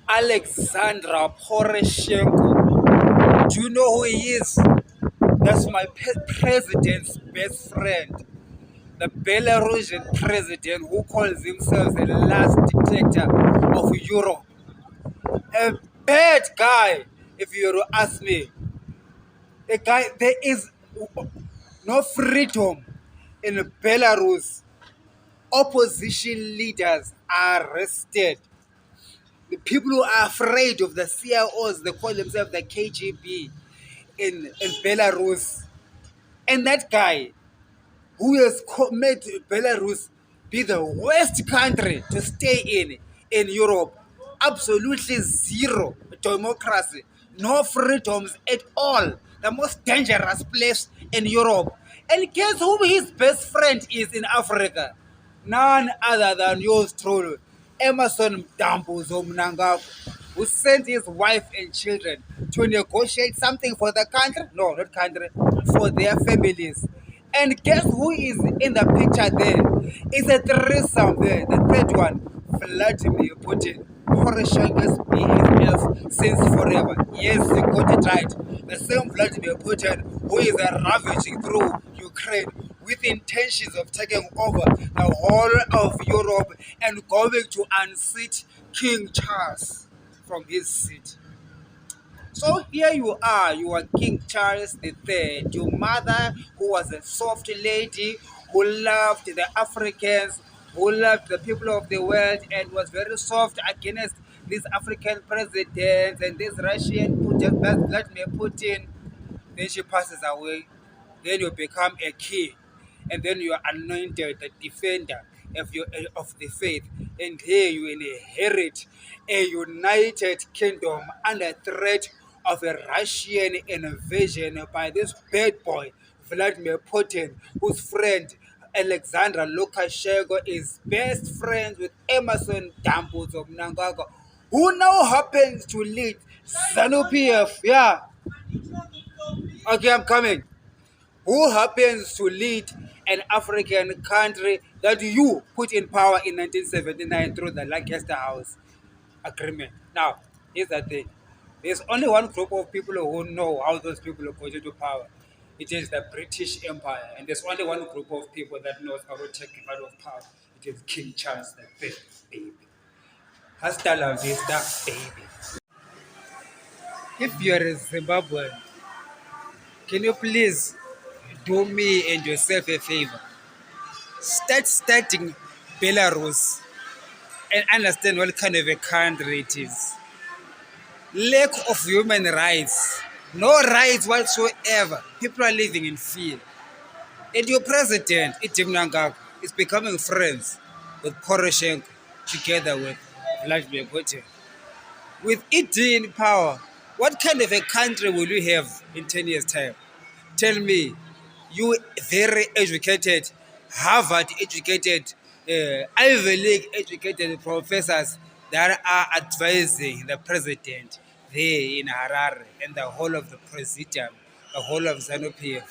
Alexandra Poroshenko. Do you know who he is? That's my president's best friend. The Belarusian president who calls himself the last dictator of Europe. A bad guy, if you were to ask me. A guy, there is no freedom in Belarus. Opposition leaders are arrested. The people who are afraid of the CIOs, they call themselves the KGB in Belarus. And that guy who has made Belarus be the worst country to stay in Europe. Absolutely zero democracy, no freedoms at all. The most dangerous place in Europe. And guess who his best friend is in Africa? None other than yours truly, Emerson Dambuzo Mnangagwa, who sent his wife and children to negotiate something for the country. No, not country, for their families. And guess who is in the picture there? It's a threesome there. The third one, Vladimir Putin. Poroshenko's BFF since forever. Yes, you got it right. The same Vladimir Putin who is ravaging through Ukraine with intentions of taking over the whole of Europe and going to unseat King Charles from his seat. So here you are King Charles III, your mother who was a soft lady, who loved the Africans, who loved the people of the world and was very soft against these African presidents and this Russian Vladimir Putin. Then she passes away. Then you become a king. And then you are anointed the defender of the faith. And here you inherit a united kingdom under threat of a Russian invasion by this bad boy, Vladimir Putin, whose friend Alexander Lukashenko is best friends with Emerson Dambuzo Mnangagwa, who now happens to lead ZANU-PF. Yeah. Okay, I'm coming. Who happens to lead an African country that you put in power in 1979 through the Lancaster House Agreement. Now, here's the thing. There's only one group of people who know how those people got into power. It is the British Empire. And there's only one group of people that knows how to take him out of power. It is King Charles V, baby. Hasta la vista, baby. If you're a Zimbabwean, can you please do me and yourself a favor? Start studying Belarus and understand what kind of a country it is. Lack of human rights, no rights whatsoever. People are living in fear. And your president, Itim Mnangagwa, is becoming friends with Poroshenko together with Vladimir Putin. With it in power, what kind of a country will you have in 10 years' time? Tell me, you very educated, Harvard educated, Ivy League educated professors that are advising the president there in Harare and the whole of the presidium, the whole of ZANU-PF.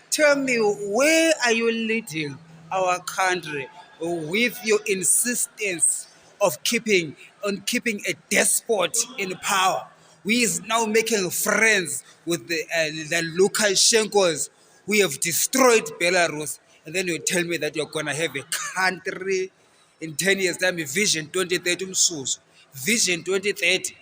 Tell me, where are you leading our country with your insistence of keeping a despot in power? We is now making friends with the Lukashenkos. We have destroyed Belarus, and then you tell me that you're gonna have a country in 10 years' time. Vision 2030, Vision 2030.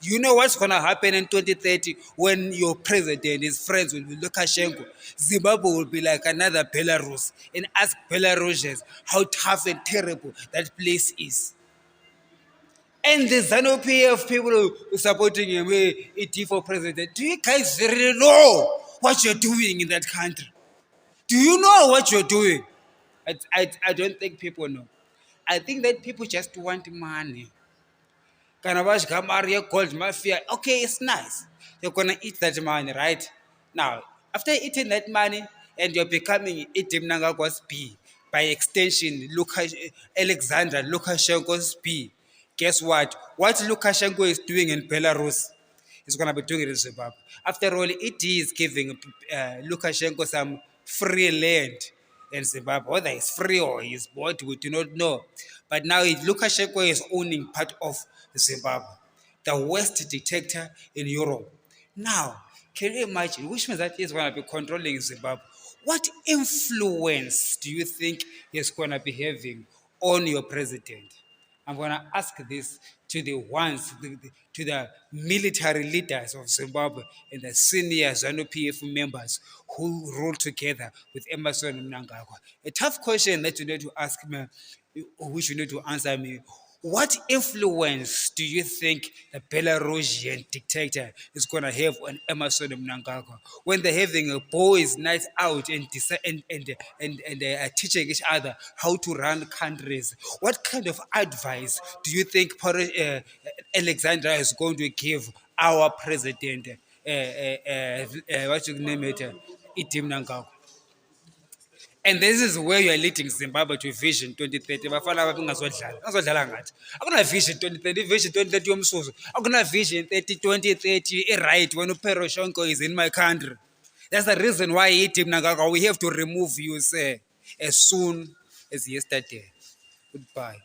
You know what's going to happen in 2030 when your president is friends with Lukashenko? Zimbabwe will be like another Belarus and ask Belarusians how tough and terrible that place is. And the ZANU-PF people who are supporting him, ET for president, do you guys really know what you're doing in that country? Do you know what you're doing? I don't think people know. I think that people just want money. Cannabis Gamaria gold mafia. Okay, it's nice. You're gonna eat that money, right? Now, after eating that money and you're becoming Itim Mnangagwa's B, by extension, Alexander Lukashenko's B. Guess what? What Lukashenko is doing in Belarus, he's gonna be doing it in Zimbabwe. After all, it is giving Lukashenko some free land in Zimbabwe. Whether it's free or he's bought, we do not know. But now Lukashenko is owning part of Zimbabwe. the worst dictator in Europe. Now, can you imagine, which means that he's going to be controlling Zimbabwe? What influence do you think he's going to be having on your president? I'm going to ask this to the ones, to the military leaders of Zimbabwe and the senior ZANU-PF members who rule together with Emerson Mnangagwa. A tough question that you need to ask me, which you need to answer me. What influence do you think the Belarusian dictator is going to have on Emerson Mnangagwa when they're having a boys' night out and teaching each other how to run countries? What kind of advice do you think Alexandra is going to give our president, what you name it, Itim Mnangagwa? And this is where you are leading Zimbabwe to Vision 2030. Bafana babengazodlala. Bazodlala ngathi. Akuna Vision 2030, Vision 2030 yomsuzo. Akuna Vision 2030 right when Poroshenko is in my country. That's the reason why Team Nagaga we have to remove you, sir, as soon as yesterday. Goodbye.